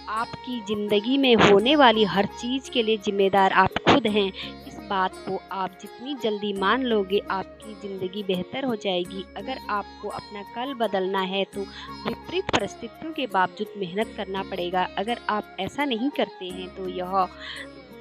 आपकी ज़िंदगी में होने वाली हर चीज़ के लिए ज़िम्मेदार आप खुद हैं। इस बात को आप जितनी जल्दी मान लोगे, आपकी ज़िंदगी बेहतर हो जाएगी। अगर आपको अपना कल बदलना है तो विपरीत परिस्थितियों के बावजूद मेहनत करना पड़ेगा। अगर आप ऐसा नहीं करते हैं तो यह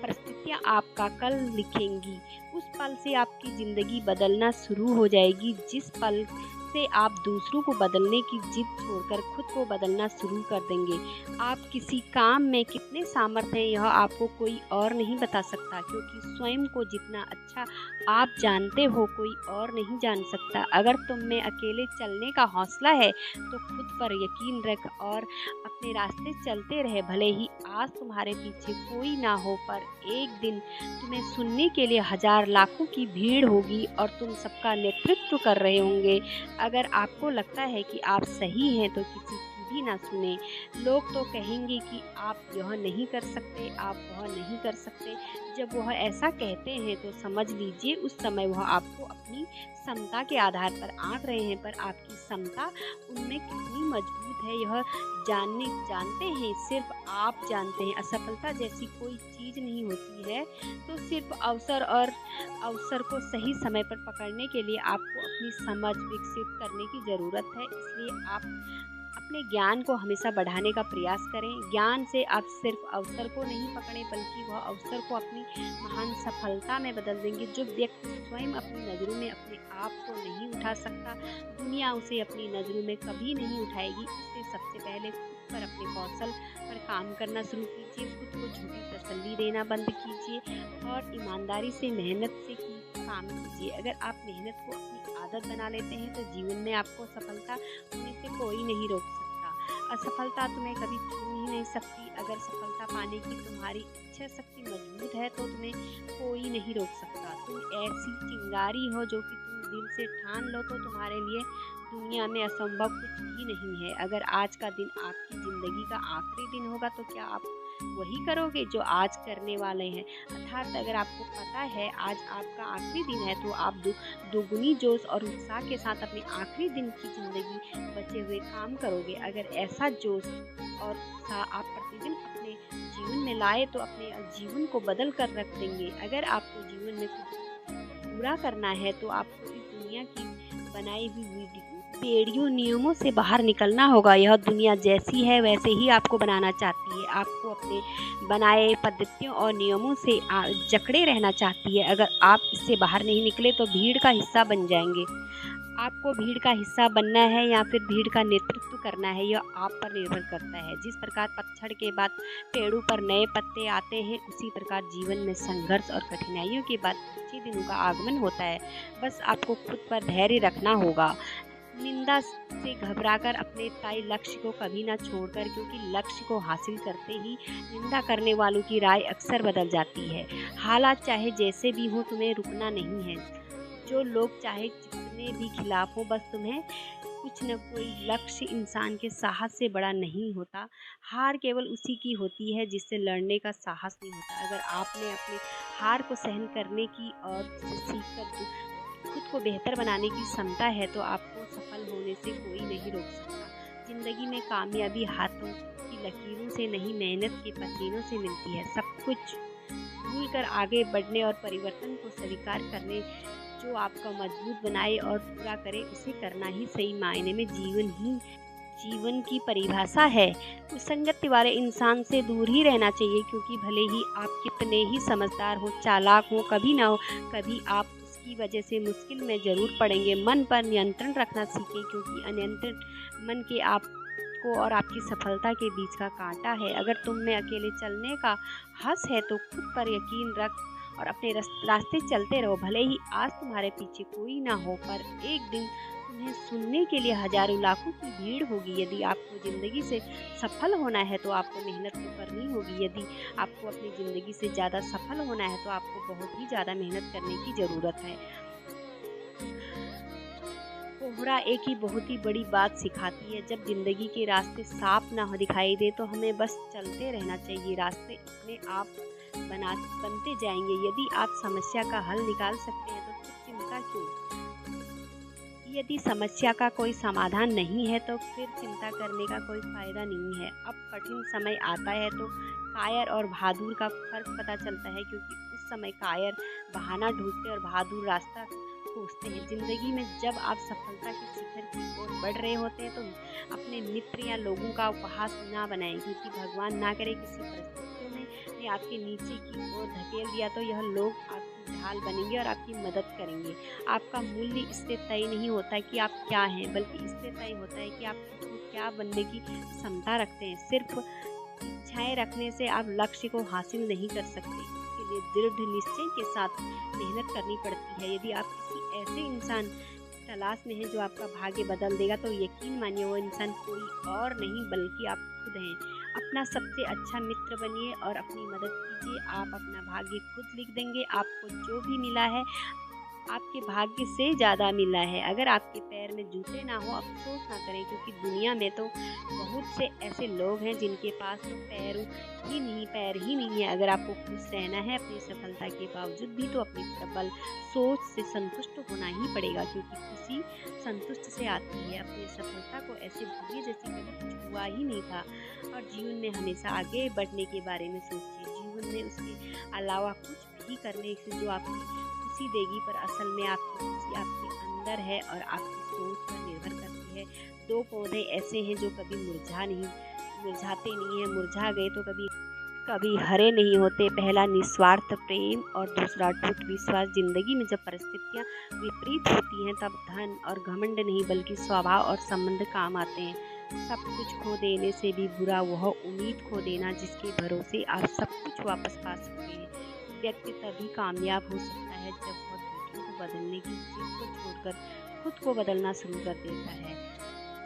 परिस्थितियाँ आपका कल लिखेंगी। उस पल से आपकी ज़िंदगी बदलना शुरू हो जाएगी, जिस पल से आप दूसरों को बदलने की जिद छोड़कर खुद को बदलना शुरू कर देंगे। आप किसी काम में कितने सामर्थ्य हैं, यह आपको कोई और नहीं बता सकता, क्योंकि स्वयं को जितना अच्छा आप जानते हो, कोई और नहीं जान सकता। अगर तुम में अकेले चलने का हौसला है तो खुद पर यकीन रख और अपने रास्ते चलते रहे। भले ही आज तुम्हारे पीछे कोई ना हो, पर एक दिन तुम्हें सुनने के लिए हजार लाखों की भीड़ होगी और तुम सबका नेतृत्व कर रहे होंगे। अगर आपको लगता है कि आप सही हैं तो किसी की भी ना सुने। लोग तो कहेंगे कि आप यह नहीं कर सकते, आप वह नहीं कर सकते। जब वह ऐसा कहते हैं तो समझ लीजिए उस समय वह आपको अपनी क्षमता के आधार पर आंक रहे हैं, पर आपकी क्षमता उनमें कितनी मजबूत है यह जानते हैं सिर्फ आप जानते हैं। असफलता जैसी कोई चीज़ नहीं होती है, तो सिर्फ अवसर को सही समय पर पकड़ने के लिए आपको अपनी समझ विकसित करने की ज़रूरत है। इसलिए आप अपने ज्ञान को हमेशा बढ़ाने का प्रयास करें। ज्ञान से आप सिर्फ अवसर को नहीं पकड़ें, बल्कि वह अवसर को अपनी महान सफलता में बदल देंगे। जो व्यक्ति स्वयं अपनी नज़रों में अपने आप को नहीं उठा सकता, दुनिया उसे अपनी नज़रों में कभी नहीं उठाएगी। इसलिए सबसे पहले खुद पर अपने कौशल पर काम करना शुरू कीजिए। खुद को झूठी तसल्ली देना बंद कीजिए और ईमानदारी से मेहनत से काम कीजिए। अगर आप मेहनत को अपनी आदत बना लेते हैं तो जीवन में आपको सफलता होने से कोई नहीं रोक सकता। असफलता तुम्हें कभी छू ही नहीं सकती। अगर सफलता पाने की तुम्हारी इच्छा शक्ति मजबूत है तो तुम्हें कोई नहीं रोक सकता। तुम ऐसी चिंगारी हो जो कि तुम दिल से ठान लो तो तुम्हारे लिए दुनिया में असंभव कुछ भी नहीं है। अगर आज का दिन आपकी ज़िंदगी का आखिरी दिन होगा तो क्या आप वही करोगे जो आज करने वाले हैं? अर्थात अगर आपको पता है आज आपका आखिरी दिन है तो आप दोगुनी जोश और उत्साह के साथ अपने आखिरी दिन की ज़िंदगी बचे हुए काम करोगे। अगर ऐसा जोश और उत्साह आप प्रतिदिन अपने जीवन में लाए तो अपने जीवन को बदल कर रख देंगे। अगर आपको जीवन में कुछ पूरा करना है तो आपको इस दुनिया की बनाई हुई बेड़ियों नियमों से बाहर निकलना होगा। यह दुनिया जैसी है वैसे ही आपको बनाना चाहती है, आपको अपने बनाए पद्धतियों और नियमों से जकड़े रहना चाहती है। अगर आप इससे बाहर नहीं निकले तो भीड़ का हिस्सा बन जाएंगे। आपको भीड़ का हिस्सा बनना है या फिर भीड़ का नेतृत्व करना है, यह आप पर निर्भर करता है। जिस प्रकार पतझड़ के बाद पेड़ों पर नए पत्ते आते हैं, उसी प्रकार जीवन में संघर्ष और कठिनाइयों के बाद अच्छे दिनों का आगमन होता है। बस आपको खुद पर धैर्य रखना होगा, निंदा से घबराकर अपने तय लक्ष्य को कभी ना छोड़कर, क्योंकि लक्ष्य को हासिल करते ही निंदा करने वालों की राय अक्सर बदल जाती है। हालात चाहे जैसे भी हो तुम्हें रुकना नहीं है। जो लोग चाहे जितने भी खिलाफ हो, बस तुम्हें कुछ न कोई लक्ष्य इंसान के साहस से बड़ा नहीं होता। हार केवल उसी की होती है जिससे लड़ने का साहस नहीं होता। अगर आपने अपने हार को सहन करने की और उसे सीखकर खुद को बेहतर बनाने की क्षमता है तो आपको सफल होने से कोई नहीं रोक सकता। जिंदगी में कामयाबी हाथों की लकीरों से नहीं, मेहनत के पसीनों से मिलती है। सब कुछ भूल कर आगे बढ़ने और परिवर्तन को स्वीकार करने जो आपका मजबूत बनाए और पूरा करे, उसे करना ही सही मायने में जीवन की परिभाषा है। विसंगति वाले इंसान से दूर ही रहना चाहिए, क्योंकि भले ही आप कितने ही समझदार हो, चालाक हो, कभी ना हो कभी आप उसकी वजह से मुश्किल में ज़रूर पड़ेंगे। मन पर नियंत्रण रखना सीखें, क्योंकि अनियंत्रित मन के आपको और आपकी सफलता के बीच का कांटा है। अगर तुम में अकेले चलने का हस है तो खुद पर यकीन रख और अपने रास्ते चलते रहो। भले ही आज तुम्हारे पीछे कोई ना हो, पर एक दिन तुम्हें सुनने के लिए हजारों लाखों की भीड़ होगी। यदि आपको ज़िंदगी से सफल होना है तो आपको मेहनत तो करनी होगी। यदि आपको अपनी ज़िंदगी से ज़्यादा सफल होना है तो आपको बहुत ही ज़्यादा मेहनत करने की ज़रूरत है। कोहरा एक ही बहुत ही बड़ी बात सिखाती है। जब ज़िंदगी के रास्ते साफ ना हो दिखाई दे तो हमें बस चलते रहना चाहिए। रास्ते अपने आप बनते जाएंगे। यदि आप समस्या का हल निकाल सकते हैं तो फिर चिंता क्यों। यदि समस्या का कोई समाधान नहीं है तो फिर चिंता करने का कोई फ़ायदा नहीं है। अब कठिन समय आता है तो कायर और बहादुर का फ़र्क पता चलता है, क्योंकि उस समय कायर बहाना ढूँढते और बहादुर रास्ता खोजते हैं। ज़िंदगी में जब आप सफलता के शिखर की ओर बढ़ रहे होते हैं तो अपने मित्र या लोगों का उपहास ना बनाएं, क्योंकि भगवान ना करे किसी परिस्थितियों ने आपके नीचे की ओर धकेल दिया तो यह लोग आपकी ढाल बनेंगे और आपकी मदद करेंगे। आपका मूल्य इससे तय नहीं होता कि आप क्या हैं, बल्कि इससे तय होता है कि आप खुद को क्या बनने की क्षमता रखते हैं। सिर्फ इच्छाएं रखने से आप लक्ष्य को हासिल नहीं कर सकते, इसके लिए दृढ़ निश्चय के साथ मेहनत करनी पड़ती है। यदि आप किसी ऐसे इंसान तलाश में हैं जो आपका भाग्य बदल देगा तो यकीन मानिए वो इंसान कोई और नहीं बल्कि आप खुद हैं। अपना सबसे अच्छा मित्र बनिए और अपनी मदद कीजिए। आप अपना भाग्य खुद लिख देंगे। आपको जो भी मिला है आपके भाग्य से ज़्यादा मिला है। अगर आपके पैर में जूते ना हो अफ़सोस ना करें, क्योंकि दुनिया में तो बहुत से ऐसे लोग हैं जिनके पास तो पैर ही नहीं है। अगर आपको खुश रहना है अपनी सफलता के बावजूद भी तो अपनी प्रबल सोच से संतुष्ट होना ही पड़ेगा, क्योंकि खुशी संतुष्ट से आती है। अपनी सफलता को ऐसे भूलिए जैसे कभी कुछ हुआ ही नहीं था और जीवन में हमेशा आगे बढ़ने के बारे में सोचिए। जीवन में उसके अलावा कुछ भी करने से जो आपकी खुशी देगी, पर असल में आपकी खुशी आपके अंदर है और आपकी सोच पर निर्भर करती है। दो पौधे ऐसे हैं जो कभी मुरझाते नहीं हैं, मुरझा गए तो कभी हरे नहीं होते। पहला निस्वार्थ प्रेम और दूसरा टूट विश्वास। जिंदगी में जब परिस्थितियाँ विपरीत होती हैं तब धन और घमंड नहीं बल्कि स्वभाव और संबंध काम आते हैं। सब कुछ खो देने से भी बुरा वह उम्मीद खो देना जिसके भरोसे आप सब कुछ वापस पा सकते हैं। व्यक्ति तभी कामयाब हो सकता है जब वह दूसरों को बदलने की जिद को छोड़कर खुद को बदलना शुरू कर देता है।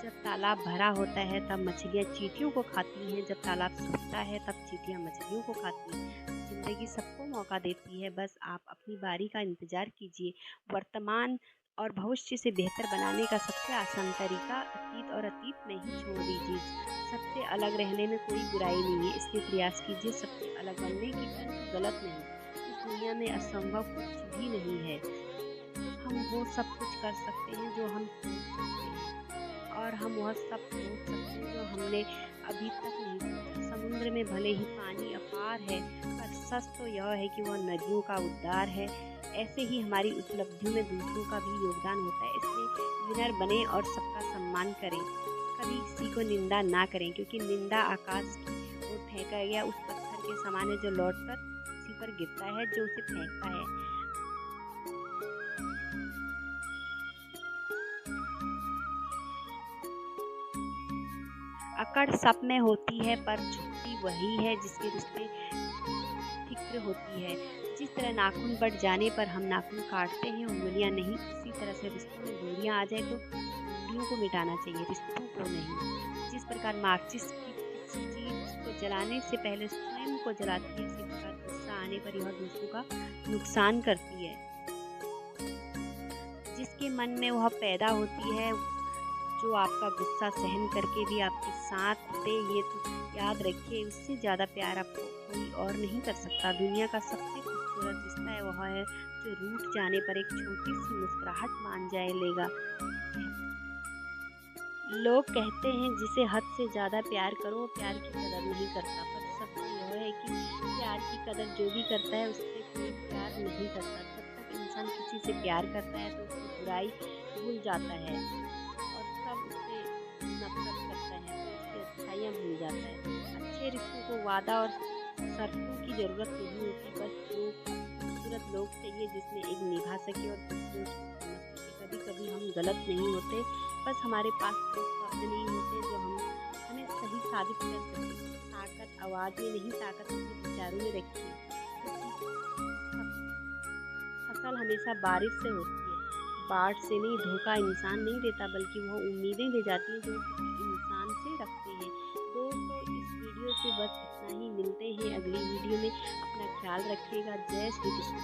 जब तालाब भरा होता है तब मछलियाँ चींटियों को खाती हैं, जब तालाब सूखता है तब चींटियाँ मछलियों को खाती हैं। जिंदगी सबको मौका देती है, बस आप अपनी बारी का इंतजार कीजिए। वर्तमान और भविष्य से बेहतर बनाने का सबसे आसान तरीका अतीत में ही छोड़ दीजिए। सबसे अलग रहने में कोई बुराई नहीं है, इसलिए प्रयास कीजिए सबसे अलग बनने की गलत नहीं। इस दुनिया में असंभव कुछ भी नहीं है। हम वो सब कुछ कर सकते हैं जो हम सोच सकते हैं, और हम वह सब सोच सकते हैं जो हमने अभी तक नहीं सोचा। समुद्र में भले ही पानी अपार है, पर सच तो यह है कि वह नदियों का उद्धार है। ऐसे ही हमारी उपलब्धियों में दूसरों का भी योगदान होता है, इसलिए विनर बने और सबका सम्मान करें। कभी किसी को निंदा ना करें, क्योंकि निंदा आकाश की ओर फेंका गया उस पत्थर के समान है जो लौटकर उसी पर गिरता है जो उसे फेंकता है। अकड़ सब में होती है, पर झुकती वही है जिसके रिश्ते फिक्र होती है। जिस तरह नाखून बढ़ जाने पर हम नाखून काटते हैं, उंगलियां नहीं, उसी तरह से रिश्तों में दूरियां आ जाए तो दूरियों को मिटाना चाहिए, रिश्तों को नहीं। जिस प्रकार माचिस किसी चीज को जलाने से पहले स्वयं को जलाती है, उसी प्रकार गुस्सा आने पर यह दूसरों का नुकसान करती है। जिसके मन में वह पैदा होती है, जो आपका गुस्सा सहन करके भी आपके साथ दे, ये तो याद रखिए, उससे ज़्यादा प्यार आपको कोई और नहीं कर सकता। दुनिया का सबसे खूबसूरत रिश्ता है वह है जो रूठ जाने पर एक छोटी सी मुस्कुराहट मान जाए लेगा। लोग कहते हैं जिसे हद से ज़्यादा प्यार करो वो प्यार की कदर नहीं करता, पर सत्य यह है कि प्यार की कदर जो भी करता है उससे कोई प्यार नहीं करता। जब तक इंसान किसी से प्यार करता है तो उसकी बुराई भूल जाता है, और सब उससे नफरत करता है तो उसकी अच्छाइयाँ भूल जाता है। अच्छे रिश्तों को वादा और शर्तों की ज़रूरत नहीं होती, बस दो खूबसूरत लोग चाहिए जिसमें एक निभा सके और दूसरे उसको समझ सके। कभी कभी हम गलत नहीं होते, बस हमारे पास वो शब्द नहीं होते जो हमें सही साबित कर सके। ताकत आवाज़ में नहीं, ताकत अपने विचारों में रखिए, क्योंकि फसल हमेशा बारिश से होती है, बाढ़ से नहीं। धोखा इंसान नहीं देता, बल्कि वह उम्मीदें दे जाती हैं जो किसी इंसान से रखते हैं। दोस्तों, इस वीडियो से बस इतना ही। मिलते हैं अगली वीडियो में। अपना ख्याल रखिएगा। जय श्री कृष्ण।